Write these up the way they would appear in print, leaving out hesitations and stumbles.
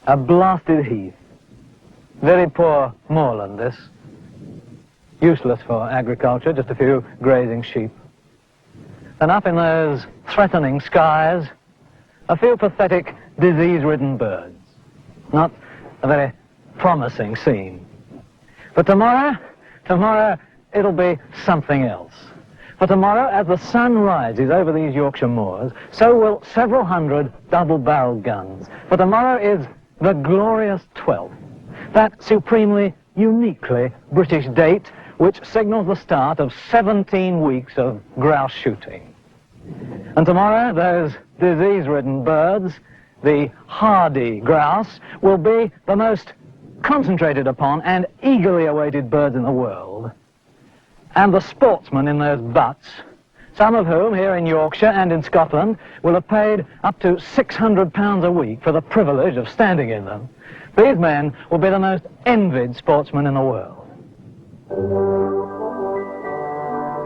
A blasted heath. Very poor moorland, this. Useless for agriculture, just a few grazing sheep. And up in those threatening skies, a few pathetic, disease-ridden birds. Not a very promising scene. But tomorrow, it'll be something else. For tomorrow, as the sun rises over these Yorkshire moors, so will several hundred double-barreled guns. For tomorrow is the glorious 12th, that supremely, uniquely British date which signals the start of 17 weeks of grouse shooting. And tomorrow, those disease-ridden birds, the hardy grouse, will be the most concentrated upon and eagerly awaited birds in the world. And the sportsmen in those butts, some of whom here in Yorkshire and in Scotland will have paid up to £600 a week for the privilege of standing in them, these men will be the most envied sportsmen in the world.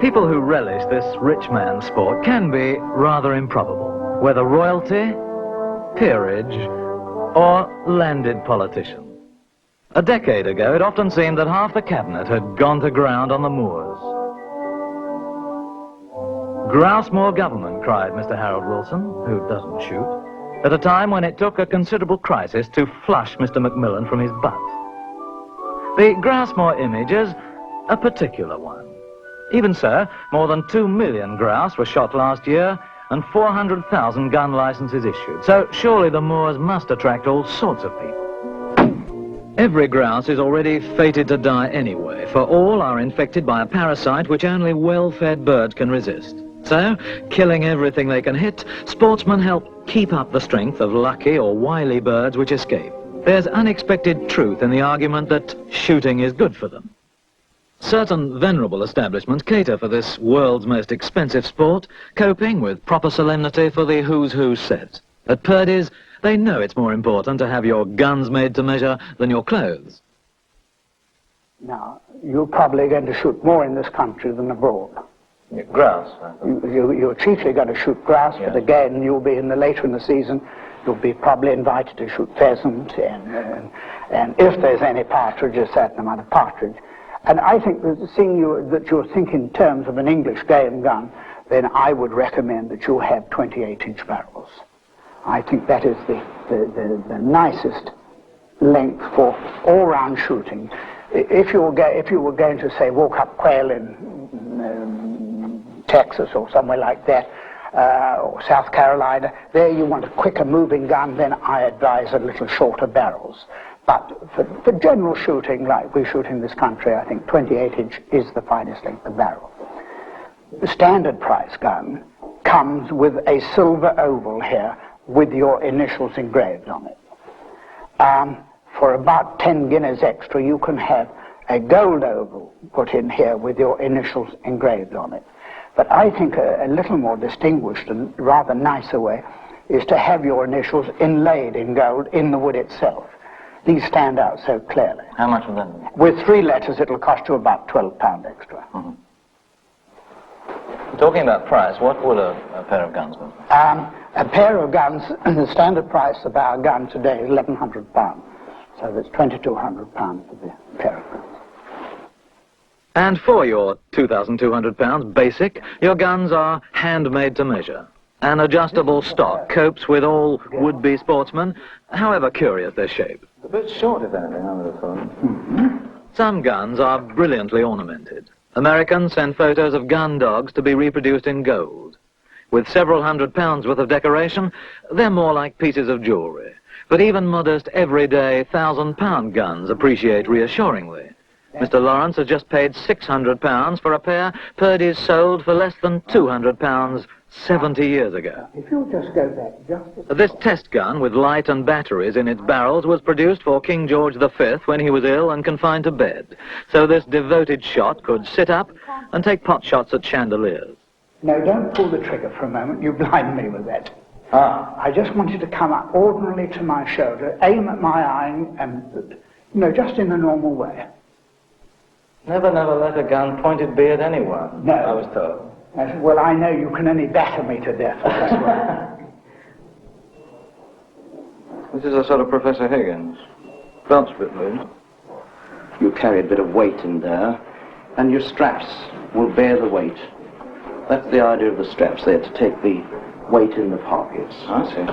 People who relish this rich man's sport can be rather improbable, whether royalty, peerage, or landed politician. A decade ago, it often seemed that half the cabinet had gone to ground on the moors. Grouse moor government, cried Mr. Harold Wilson, who doesn't shoot, at a time when it took a considerable crisis to flush Mr. Macmillan from his butt. The grouse moor image is a particular one. Even so, more than 2 million grouse were shot last year and 400,000 gun licenses issued. So surely the moors must attract all sorts of people. Every grouse is already fated to die anyway, for all are infected by a parasite which only well-fed birds can resist. So, killing everything they can hit, sportsmen help keep up the strength of lucky or wily birds which escape. There's unexpected truth in the argument that shooting is good for them. Certain venerable establishments cater for this world's most expensive sport, coping with proper solemnity for the who's who set. At Purdy's, they know it's more important to have your guns made to measure than your clothes. Now, you're probably going to shoot more in this country than abroad. Grouse. You're chiefly going to shoot grouse, yes. But again, you'll be later in the season, you'll be probably invited to shoot pheasant, and if there's any partridge, a certain amount of partridge. And I think that seeing that you're thinking in terms of an English game gun, then I would recommend that you have 28-inch barrels. I think that is the nicest length for all-round shooting. If you were going to, say, walk up quail in Texas or somewhere like that, or South Carolina, there you want a quicker moving gun, then I advise a little shorter barrels. But for general shooting, like we shoot in this country, I think 28-inch is the finest length of barrel. The standard price gun comes with a silver oval here with your initials engraved on it. For about 10 guineas extra, you can have a gold oval put in here with your initials engraved on it. But I think a little more distinguished and rather nicer way is to have your initials inlaid in gold in the wood itself. These stand out so clearly. How much would that be? With 3 letters, it'll cost you about £12 extra. Mm-hmm. Talking about price, what would a pair of guns be? A pair of guns, the standard price of our gun today is £1,100. So that's £2,200 for the pair of guns. And for your £2,200 basic, your guns are handmade to measure. An adjustable stock copes with all would-be sportsmen, however curious their shape. A bit short, if anything, I would have thought. Mm-hmm. Some guns are brilliantly ornamented. Americans send photos of gun dogs to be reproduced in gold. With several £100 worth of decoration, they're more like pieces of jewellery. But even modest, everyday £1,000 guns appreciate reassuringly. Mr. Lawrence has just paid £600 for a pair Purdy's sold for less than £200 70 years ago. If you'll just go back This test gun with light and batteries in its barrels was produced for King George V when he was ill and confined to bed. So this devoted shot could sit up and take pot shots at chandeliers. No, don't pull the trigger for a moment. You blind me with that. I just want you to come up ordinarily to my shoulder, aim at my eye, and, just in a normal way. Never let a gun pointed be at anyone, no. I was told. Well, I know you can only batter me to death. That's right. This is a sort of Professor Higgins. Belt's a bit loose. You carry a bit of weight in there, and your straps will bear the weight. That's the idea of the straps. They're to take the weight in the pockets. I see.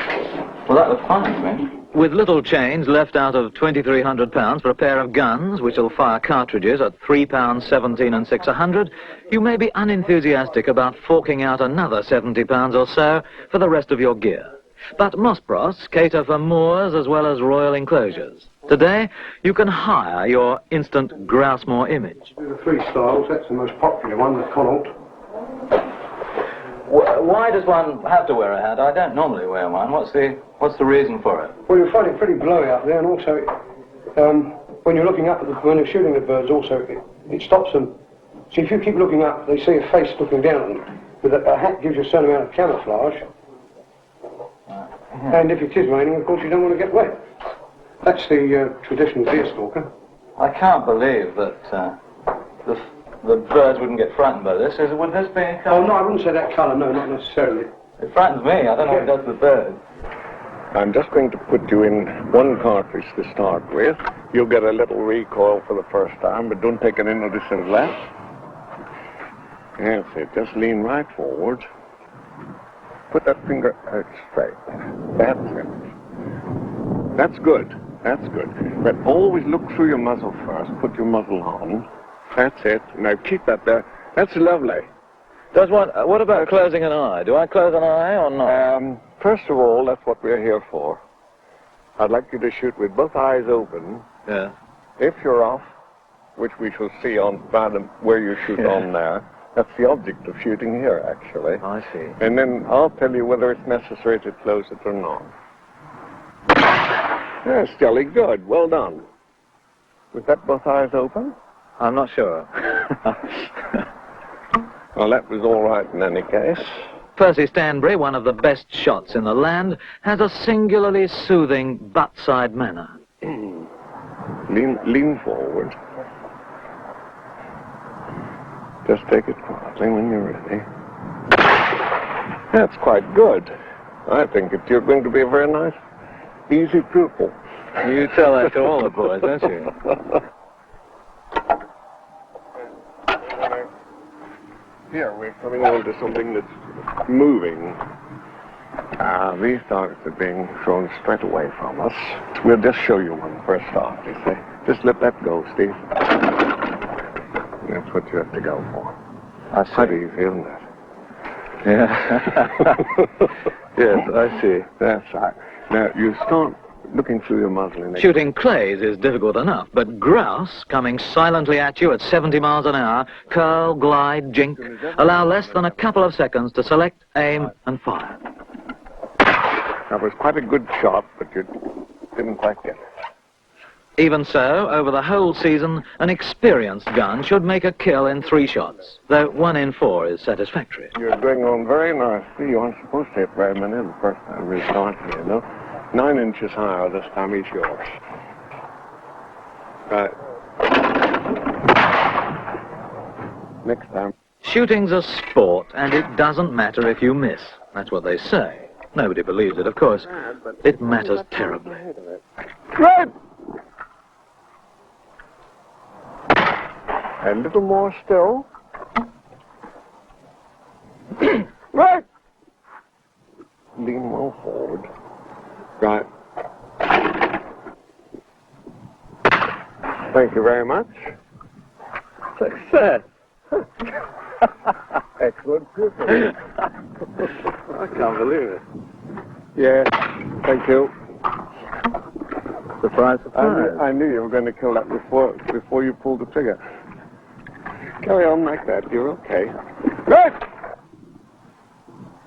Well, that looks fine to me. With little change left out of £2,300 for a pair of guns, which will fire cartridges at £3, 17 and 6 a hundred, you may be unenthusiastic about forking out another £70 or so for the rest of your gear. But Mossbross cater for moors as well as royal enclosures. Today, you can hire your instant grouse moor image. The three styles, that's the most popular one, the Connaught. Why does one have to wear a hat? I don't normally wear one. What's the reason for it? Well, you'll find it pretty blowy up there, and also, when you're looking up when you're shooting the birds, also, it stops them. See, if you keep looking up, they see a face looking down on them. But a hat gives you a certain amount of camouflage. And if it is raining, of course, you don't want to get wet. That's the traditional deerstalker. I can't believe that the birds wouldn't get frightened by this. Would this be a colour? Oh, no, I wouldn't say that colour, no, not necessarily. It frightens me. I don't know what it does to the birds. I'm just going to put you in one cartridge to start with. You'll get a little recoil for the first time, but don't take any notice of that. That's it. Just lean right forward. Put that finger out straight. That's it. That's good. That's good. But always look through your muzzle first. Put your muzzle on. That's it. Now keep that there. That's lovely. What about closing an eye? Do I close an eye or not? First of all, that's what we're here for. I'd like you to shoot with both eyes open. Yeah. If you're off, which we shall see on where you shoot on there, that's the object of shooting here, actually. I see. And then I'll tell you whether it's necessary to close it or not. That's jolly good. Well done. Was that both eyes open? I'm not sure. Well, that was all right in any case. Percy Stanbury, one of the best shots in the land, has a singularly soothing butt-side manner. Lean forward. Just take it quietly when you're ready. That's quite good. I think you're going to be a very nice, easy pupil. You tell that to all the boys, don't you? Here, we're coming on to something that's moving. These targets are being thrown straight away from us. We'll just show you one first off, you see. Just let that go, Steve. That's what you have to go for. I see. Quite easy, isn't it? Yeah. Yes, I see. That's right. Now, you start looking through your muzzle. Shooting clays is difficult enough, but grouse, coming silently at you at 70 miles an hour, curl, glide, jink, allow less than a couple of seconds to select, aim, and fire. That was quite a good shot, but you didn't quite get it. Even so, over the whole season, an experienced gun should make a kill in 3 shots, though 1 in 4 is satisfactory. You're going on very nicely. You aren't supposed to hit very many the first time we start here, no? 9 inches higher this time is yours. Right. Next time. Shooting's a sport, and it doesn't matter if you miss. That's what they say. Nobody believes it, of course. It matters terribly. Right! A little more still. Right! Lean well forward. Right. Thank you very much. Success! Excellent. I can't believe it. Yeah, thank you. Surprise, surprise. I knew you were going to kill that before you pulled the trigger. Carry on like that. You're okay. Right!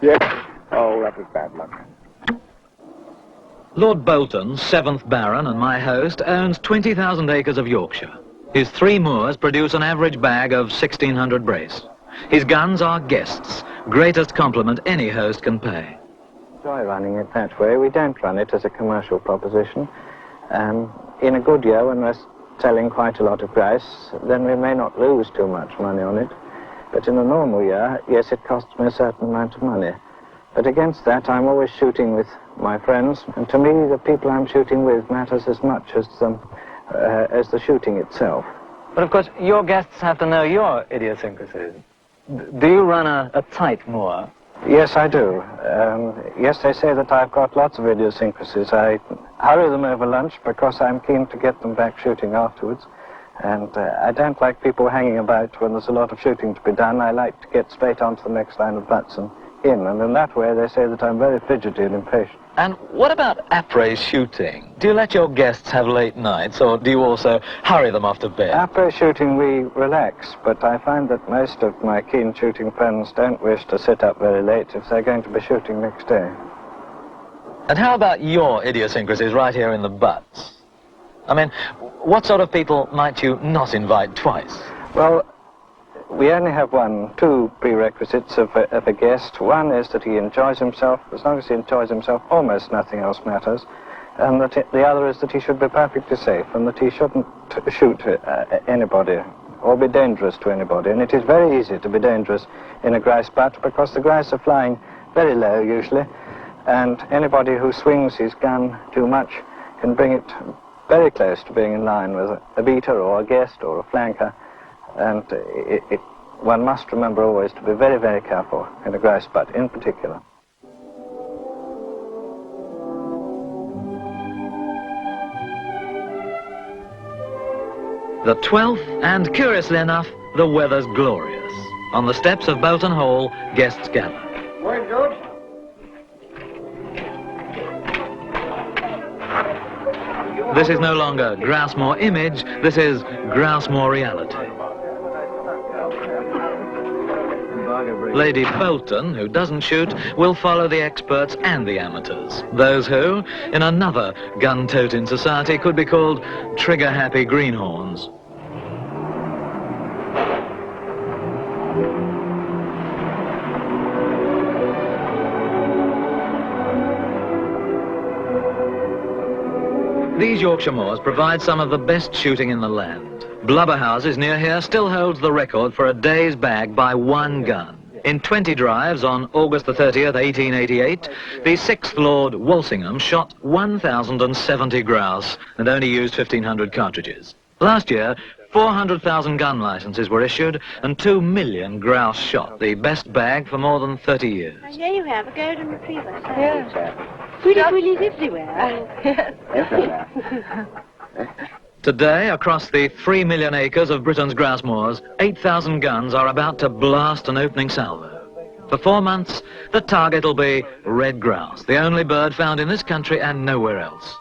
Yes. Oh, that was bad luck. Lord Bolton, 7th Baron and my host, owns 20,000 acres of Yorkshire. His 3 moors produce an average bag of 1,600 brace. His guns are guests, greatest compliment any host can pay. Enjoy running it that way. We don't run it as a commercial proposition. In a good year, when we're selling quite a lot of grouse, then we may not lose too much money on it. But in a normal year, yes, it costs me a certain amount of money. But against that, I'm always shooting with my friends, and to me, the people I'm shooting with matters as much as the shooting itself. But of course, your guests have to know your idiosyncrasies. Do you run a tight moor? Yes, I do. Yes, they say that I've got lots of idiosyncrasies. I hurry them over lunch because I'm keen to get them back shooting afterwards. And I don't like people hanging about when there's a lot of shooting to be done. I like to get straight on to the next line of butts and in. And in that way, they say that I'm very fidgety and impatient. And what about après shooting? Do you let your guests have late nights, or do you also hurry them off to bed? Après shooting, we relax, but I find that most of my keen shooting friends don't wish to sit up very late if they're going to be shooting next day. And how about your idiosyncrasies right here in the butts? I mean, what sort of people might you not invite twice? Well, we only have two prerequisites of a guest. One is that he enjoys himself. As long as he enjoys himself, almost nothing else matters. And that the other is that he should be perfectly safe and that he shouldn't shoot anybody or be dangerous to anybody. And it is very easy to be dangerous in a grouse butt because the grouse are flying very low usually, and anybody who swings his gun too much can bring it very close to being in line with a beater or a guest or a flanker. And one must remember always to be very, very careful in a grouse butt in particular. The 12th, and curiously enough, the weather's glorious. On the steps of Bolton Hall, guests gather. Morning, George. This is no longer Grousemore image, this is Grousemore reality. Lady Bolton, who doesn't shoot, will follow the experts and the amateurs. Those who, in another gun-toting society, could be called trigger-happy greenhorns. These Yorkshire moors provide some of the best shooting in the land. Blubberhouses near here still holds the record for a day's bag by one gun. In 20 drives on August the 30th, 1888, the 6th Lord Walsingham shot 1,070 grouse and only used 1,500 cartridges. Last year, 400,000 gun licenses were issued and 2 million grouse shot, the best bag for more than 30 years. And here you have a golden retriever. Yeah. Pretty willies everywhere. Everywhere. Today, across the 3 million acres of Britain's grouse moors, 8,000 guns are about to blast an opening salvo. For 4 months, the target will be red grouse, the only bird found in this country and nowhere else.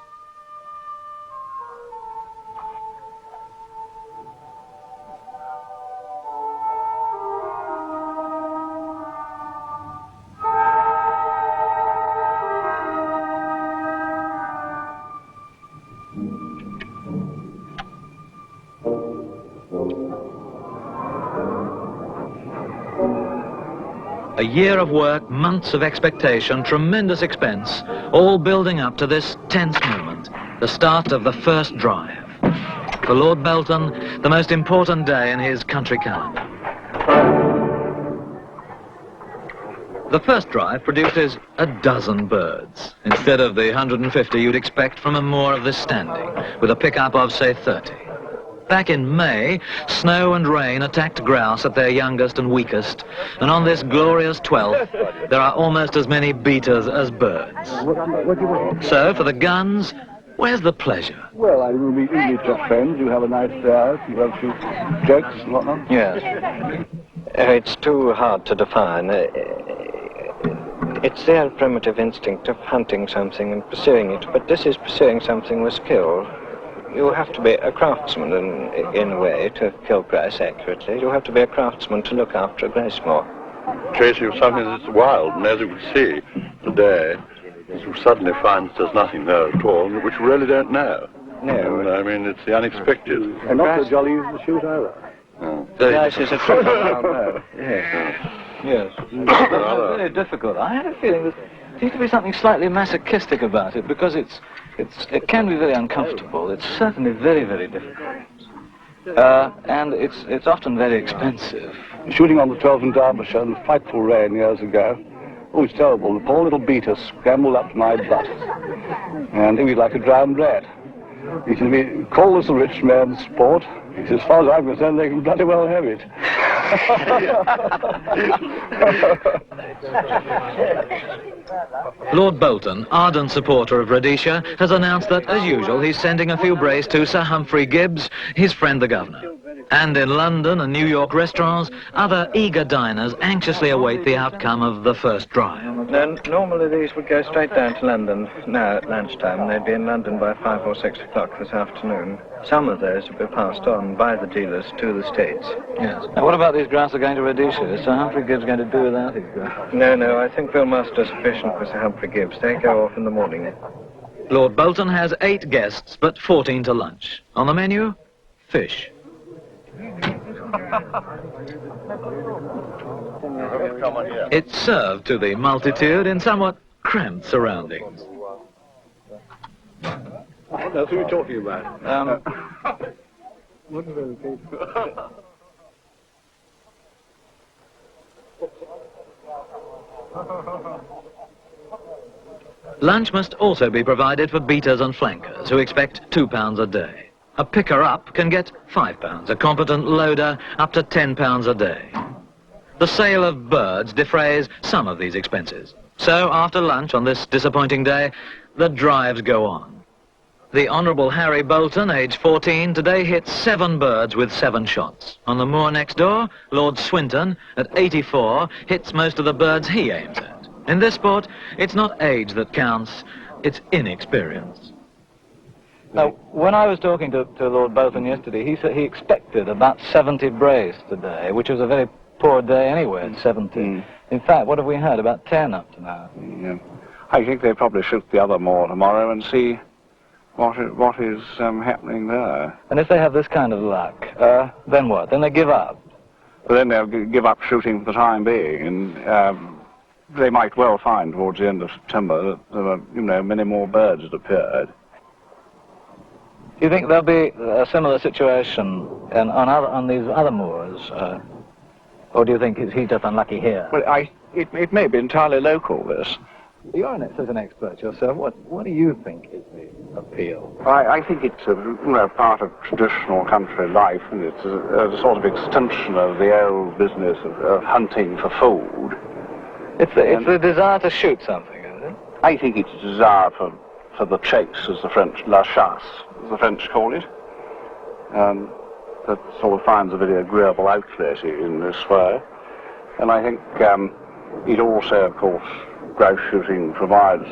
A year of work, months of expectation, tremendous expense, all building up to this tense moment, the start of the first drive. For Lord Bolton, the most important day in his country calendar. The first drive produces a dozen birds, instead of the 150 you'd expect from a moor of this standing, with a pickup of, say, 30. Back in May, snow and rain attacked grouse at their youngest and weakest, and on this glorious 12th, there are almost as many beaters as birds. So, for the guns, where's the pleasure? Well, you meet your friends, you have a nice day out, you have a few jokes and whatnot. Yes. It's too hard to define. It's their primitive instinct of hunting something and pursuing it, but this is pursuing something with skill. You have to be a craftsman in a way to kill grouse accurately. You have to be a craftsman to look after a grouse moor. Chasing of something that's wild, and as you can see today, you suddenly find that there's nothing there at all, which you really don't know. No. And, I mean, it's the unexpected. And not so jolly easy to shoot either. The grouse is a trick around there. Yes. Very difficult. I had a feeling that there seems to be something slightly masochistic about it, because it can be very uncomfortable. It's certainly very, very difficult. And it's often very expensive. Shooting on the 12th in Derbyshire in frightful rain years ago, Oh, it's terrible. The poor little beater scrambled up to my butt. And he was like a drowned rat. He said, "We call this a rich man's sport." He said, "As far as I'm concerned, they can bloody well have it." Lord Bolton, ardent supporter of Rhodesia, has announced that, as usual, he's sending a few brace to Sir Humphrey Gibbs, his friend the Governor. And in London and New York restaurants, other eager diners anxiously await the outcome of the first drive. Then normally these would go straight down to London now at lunchtime. They'd be in London by 5 or 6 o'clock this afternoon. Some of those would be passed on by the dealers to the States. Yes. Now, what about these grouse that are going to Rhodesia? Is Sir Humphrey Gibbs going to do without his grouse? No, I think we'll muster sufficient for Sir Humphrey Gibbs. They go off in the morning. Lord Bolton has 8 guests, but 14 to lunch. On the menu, fish. It's served to the multitude in somewhat cramped surroundings. What else are you talking about? Lunch must also be provided for beaters and flankers, who expect £2 a day. A picker-up can get £5, a competent loader up to £10 a day. The sale of birds defrays some of these expenses. So, after lunch on this disappointing day, the drives go on. The Honourable Harry Bolton, aged 14, today hits 7 birds with 7 shots. On the moor next door, Lord Swinton, at 84, hits most of the birds he aims at. In this sport, it's not age that counts, it's inexperience. Now, when I was talking to Lord Bolton yesterday, he said he expected about 70 brace today, which was a very poor day anyway at 70. In fact, what have we had? About 10 up to now. Yeah. I think they probably shoot the other moor tomorrow and see what is happening there. And if they have this kind of luck, then what? Then they give up? But then they'll give up shooting for the time being, and they might well find towards the end of September that there were, many more birds that appeared. Do you think there'll be a similar situation on these other moors? Or do you think he's just unlucky here? Well, it may be entirely local, this. You're an expert yourself. What do you think is the appeal? I think it's a part of traditional country life, and it's a sort of extension of the old business of hunting for food. It's the desire to shoot something, is it? I think it's a desire for the chase, as the French, la chasse, as the French call it. That sort of finds a very agreeable outlet in this way. And I think it also, of course, grouse shooting provides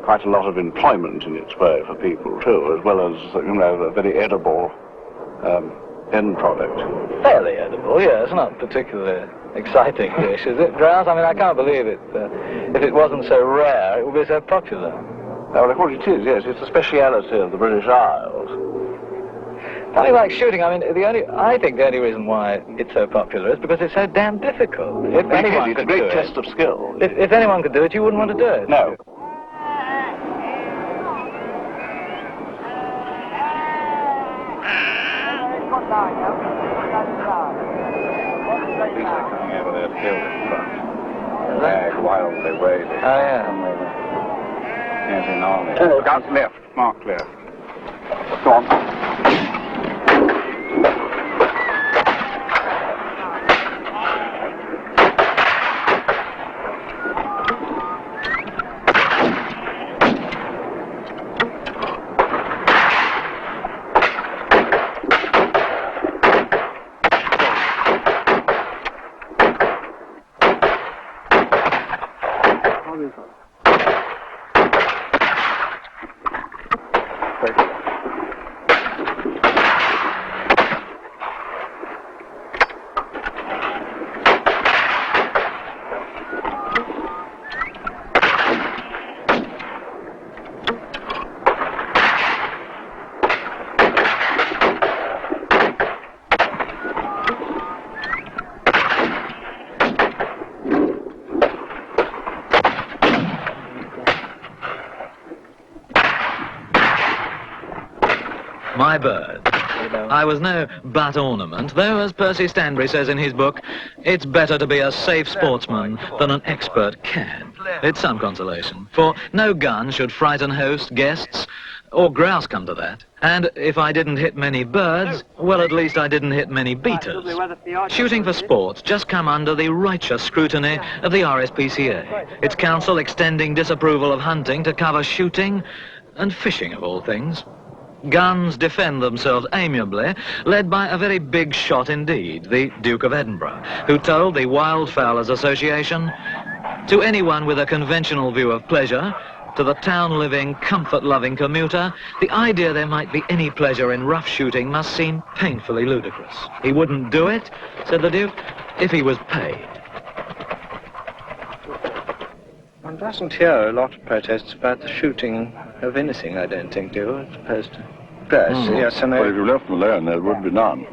quite a lot of employment in its way for people too, as well as, a very edible end product. Fairly edible, yeah. It's not particularly exciting dish, is it? Grouse? I mean, I can't believe it. If it wasn't so rare, it would be so popular. Well, of course it is, yes. It's a speciality of the British Isles. Something like shooting, I mean, I think the only reason why it's so popular is because it's so damn difficult. If anyone it's could a great do test of skill. If anyone could do it, you wouldn't want to do it. No. At least they're coming over there to kill in front. They're wildly waiting. Oh, yeah. There's an army. Oh, out left. Mark left. Go on. My bird, I was no butt ornament, though, as Percy Stanbury says in his book, it's better to be a safe sportsman than an expert cad. It's some consolation, for no gun should frighten host, guests, or grouse come to that. And if I didn't hit many birds, well, at least I didn't hit many beaters. Shooting for sport just come under the righteous scrutiny of the RSPCA, its council extending disapproval of hunting to cover shooting and fishing, of all things. Guns defend themselves amiably, led by a very big shot indeed, the Duke of Edinburgh, who told the Wildfowlers Association, to anyone with a conventional view of pleasure, to the town-living, comfort-loving commuter, the idea there might be any pleasure in rough shooting must seem painfully ludicrous. He wouldn't do it, said the Duke, if he was paid. One doesn't hear a lot of protests about the shooting of anything, I don't think, do you, as opposed to grouse? Yes, and Well, if you left them alone, there would be none.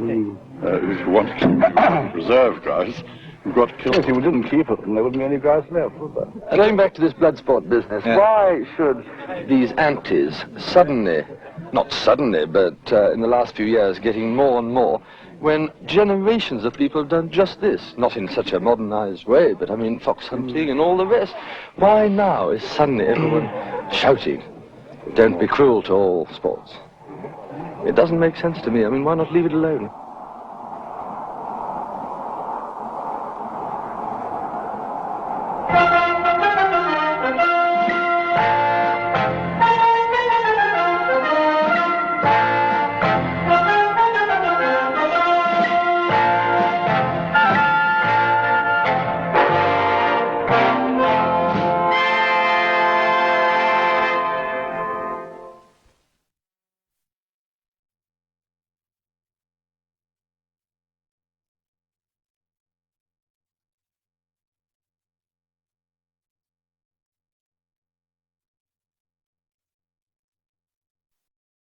If you want to preserve grouse, you've got to kill them. If you didn't keep them, there wouldn't be any grouse left, would there? Going back to this blood sport business, why should these antis suddenly, not suddenly, but in the last few years, getting more and more, when generations of people have done just this, not in such a modernized way, but I mean fox hunting and all the rest. Why now is suddenly everyone shouting, don't be cruel to all sports? It doesn't make sense to me. I mean, why not leave it alone?